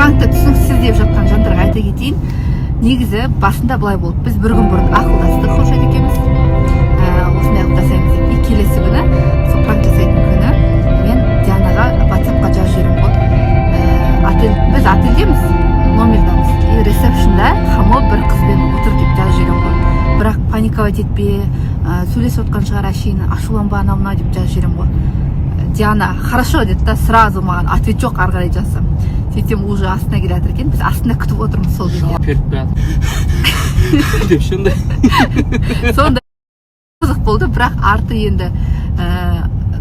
прангты түсініксіз деп жатқан жандарға айта кетейін. Негізі басында былай болды. Біз бір күн бұрын ақылдастық Қошат екеуміз. Осындай қылып жасаймыз деп. И келесі күні, сол пранк жасайтын күні, мен Дианаға WhatsApp-қа жазып жіберемін ғой. Біз отельдеміз, номердамыз. И ресепшнда хамо бір қызбен отыр деп жазып жіберемін ғой. Бірақ паниковать етпе, сөйлесіп отқан шығар әшейін, ашуланба анау-мынау деп жазып жіберемін ғой. Диана, хорошо деді да, сразу маған ответ жоқ, ары қарай жазсам. Сөйтсем уже астына келе жатыр екен, біз астына күтіп отырмыз сол кезде. Деп сондай. Сонда қызық болды, бірақ арты енді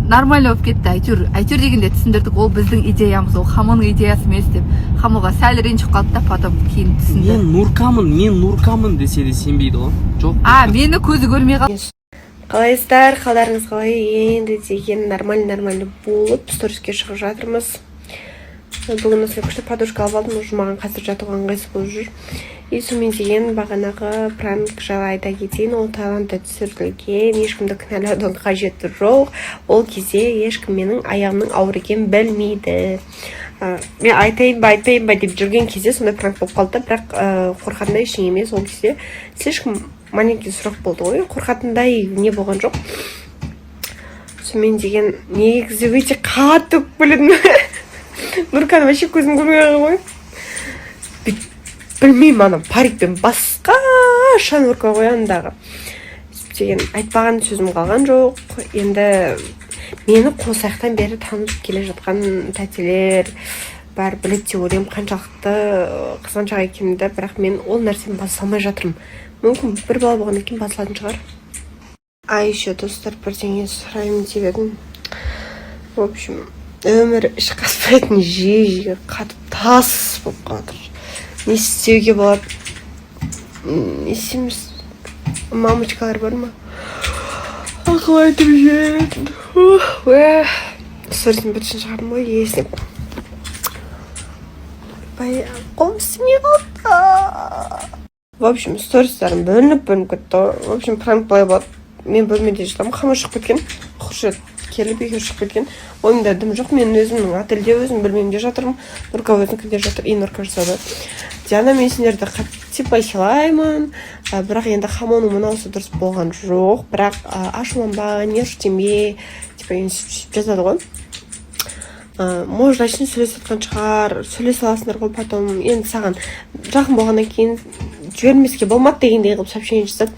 нормально болып кетті. Әйтеуір дегенде түсіндірдік, ол біздің идеямыз, ол Хамоның идеясы емес деп. Хамоға сәл ренжіп қалды да, потом кейін түсінді. Мен Нуркамын десе де сенбейді ғой. Жоқ. Мені көзі көрмей қалды. Қалайсыздар, қалдарыңыз қалай? Енді деген нормально болып сториске шығып жатырмыз. Бүгін осылай күшті подушка алып алдым, уже маған қазір жатуға ыңғайсыз болып жүр. И сонымен деген бағанағы пранк жайлы айта кетейін, ол Таиландта түсірілген, ешкімді кінәлаудың қажеті жоқ. Ол кезде ешкім менің аяғымның ауыр екенін білмейді. Мен айтайын ба деп жүрген кезде сондай пранк болып қалды, бірақ қорқатындай ештеңе емес. Ол кезде слишком маленький сұрақ болды ғой, қорқатындай не болған жоқ. Сонымен деген негізі өте қатты өкпеледім. Нурканы вообще көзім көрмей қалған ғой. Білмеймін, ана парикпен басқаша Нурка ғой андағы. Деген айтпаған сөзім қалған жоқ. Енді мені қосаяқтан бері танып келе жатқан тәтелер бар, біледі деп ойлаймын қаншалықты қызғаншақ екенімді, бірақ мен ол нәрсені баса алмай жатырмын. Мүмкін бір бала болғаннан кейін басылатын шығар. Еще достар, бірдеңе сұраймын деп едім. В общем, өмір іш қаспайтын жиі қатып тас болып қалды. Не істеуге болады? Не істейміз? Мамочкалар бар ма? Ақыл айтып жүретін. Сторисін біршін шығардым ғой, есініп. Қолым істемей қалды. В общем, стористарым бөлініп кетті. В общем, пранк былай болады. Мен бөлмеде жатамын, Хама шығып кеткен. Қошат келіп екеуі шығып кеткен. Ойымда дым жоқ, мен өзімнің отельде өзім бөлмемде жатырмын. Нурка өзінікінде жатыр, и Нурка жасады. Диана, мен сендерді қатып айсылаймын, бірақ енді Хамоның мынаусы дұрыс болған жоқ, бірақ ашуланба, не үштеме, жазады ғой. Может, әшін сөйлесіп жатқан шығар, сөйлесе аласыңдар ғой, потом енді саған жақын болғаннан кейін жібермеске болмады дегендей қылып сообщение жасады.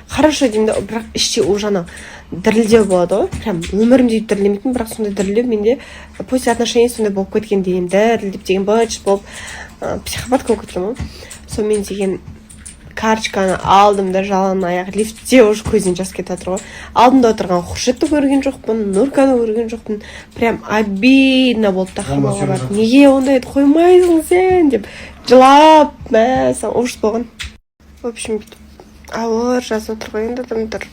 Хорошо деймін, бірақ іште ужана дірілдеу болады ғой. Прям өмірімде дірілемейтін, бірақ сондай дірілдеу менде после отношений сондай болып кеткен деймін, дірілдеп деген быч болып психопатка болып кеткен ғой. Сонымен деген карточканы алдым да жалаң аяқ лифтте уже көзінен жас кетіп жатыр ғой. Алдымда отырған Қошатты көрген жоқпын, Нурканы көрген жоқпын. Прям обидно болды да Хамаға барып. Неге ондайды қоймайсың сен деп жылап, ужас болған. В общем, ауыр жазып отыр ғой, енді адамдар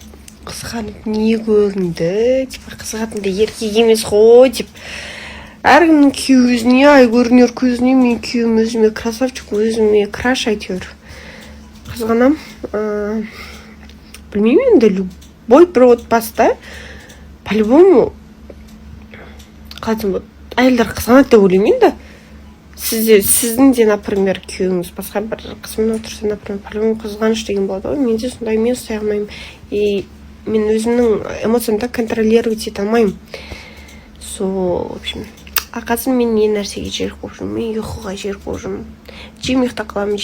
қызғанып не көрінді, қызғанды еркек емес ғой деп. Әркімнің күйеуіне, ай көрінер көзіне, мен күйеуім өзіме красавчик, өзіме краш әйтеуір. Қызғанам. Білмеймін енді, любой бір отбасыда по-любому қалатын болды. Әйелдер қызғанады деп ойлаймын енді. Сіздің де, например, күйеуіңіз басқа бір қызмен отырса, например, по-любому қызғаныш деген болады ғой. Менде сондай, мен ұстай алмаймын. И мен өзімнің эмоциямды контролировать ете алмаймын. В общем, қазір мен не нәрсеге жерік болып жүрмін, мен ұйқыға жерік болып жүрмін. Жем ұйықтап қаламын.